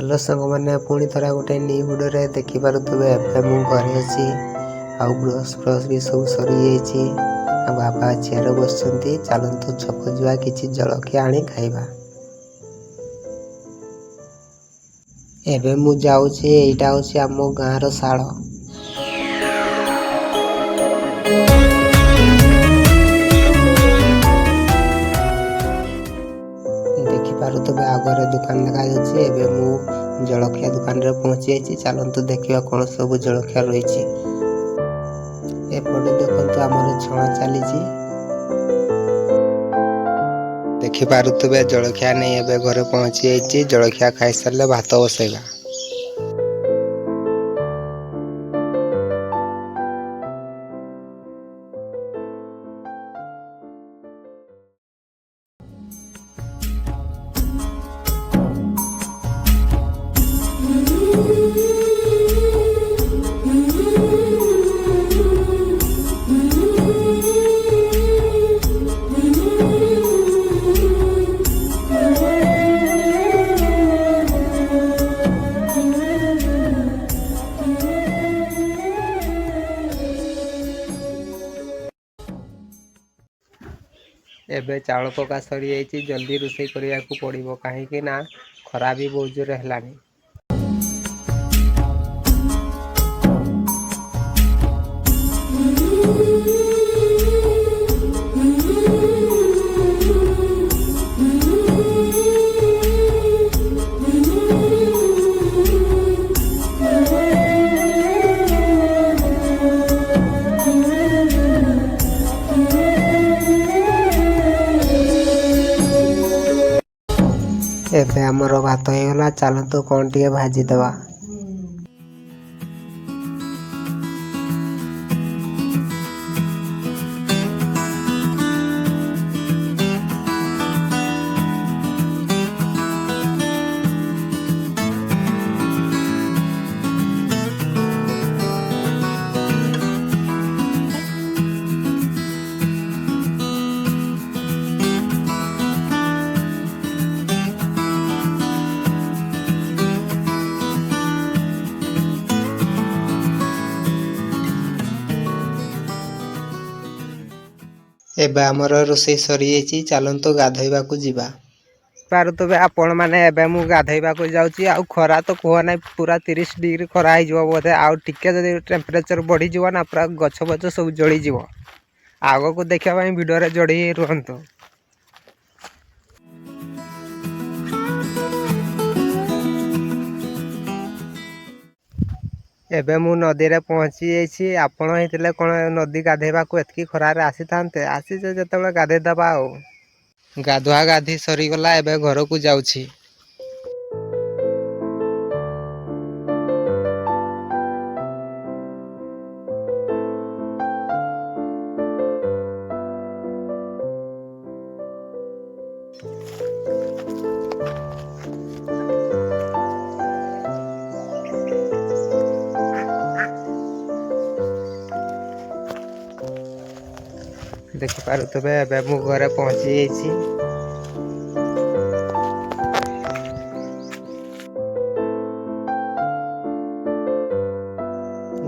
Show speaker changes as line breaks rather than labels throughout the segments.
Hello सांग मैंने पुणी थोड़ा गोटे न्यू वीडियो देखिपे मु घरे अच्छी आउ ब्रश ब्रश भी सब सरी बाबा चेयर बस चलतु छक जा कि जलखिया आनी खाइबा। एबे मु जाऊँगी एटा हूँ आम गाँव शाल देखिपे आगे दुकान देखा जाए। मु जलखिया दुकान रे पहुंची जाइए। चलतु देखा कौन सब जलखिया रही एपटे देखो आमर छणा चली देखिपे जलखिया नहीं एबे घरे पहुंची जाइए। जलखिया खाई सारे भात बसैबा। एबे चाउल पका सरी जाइए। जल्दी रोषे करने को पड़ो कहीं ना खरा भी बहुत जोर है। एबे आमर भात होगला। चलतु कौन टे भाजीदवा। एबे आमर रोषे सरी जाइए। चलतु गाधोइबा को जीवा। पारुतबे आपण माने एबे मु गाधोइबा को जाउची। आउ खरा तो कह ना पूरा 30 डिग्री खरा हो बोधे। आउ टिके जदि टेम्परेचर बढ़ी जीव ना पूरा गछ बछ सब जली जीव। आग को देखा वीडियो रे जोड़ी रुहंतु। एबे मु नदी रे पहुंची जाइए। आपण होइतिले कोन नदी गाधेबा को एतकी खरा रे आसी थांते आसी जे जतबे गाधे दबा। आउ गाधुआ गाधी सरी गला। एबे घर को जाउछी। देखिपे एबे मु घरे पहुंची जाइए।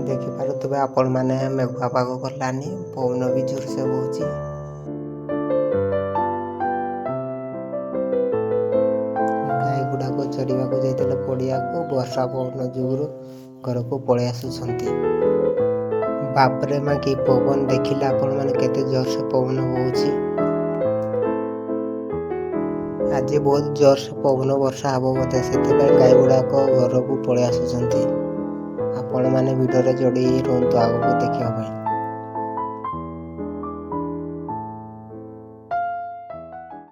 देखिपे आपण मैंने मेघुआ पाग गलानी पवन भी जोर से बोची। गाई गुड़ाक चढ़ा को जाते पड़िया को वर्षा पवन जुगुरु घर को पलि आसुंट। बापरे माँ कि पवन देखिले आपण मैंने केते जोर से पवन होउची। आज बहुत जोर से पवन वर्षा हम बोधे से गाई गुड़ाक घर को पलि आसुंट। आपण मैंने वीडियो रे जोड़ी रुहतु आग को देखा।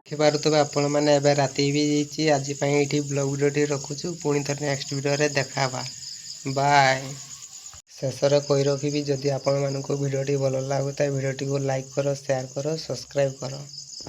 देखिपे आपण मैंने एबे राति भी जाइए। आज ये ब्लॉग वीडियो रखुचु। पुणी थे नेक्स्ट वीडियो रे देखा। बाय। शेष में कही रखी जदि आपण मानक वीडियो भल लगुता वीडियो को लाइक करो, शेयर करो, सब्सक्राइब करो।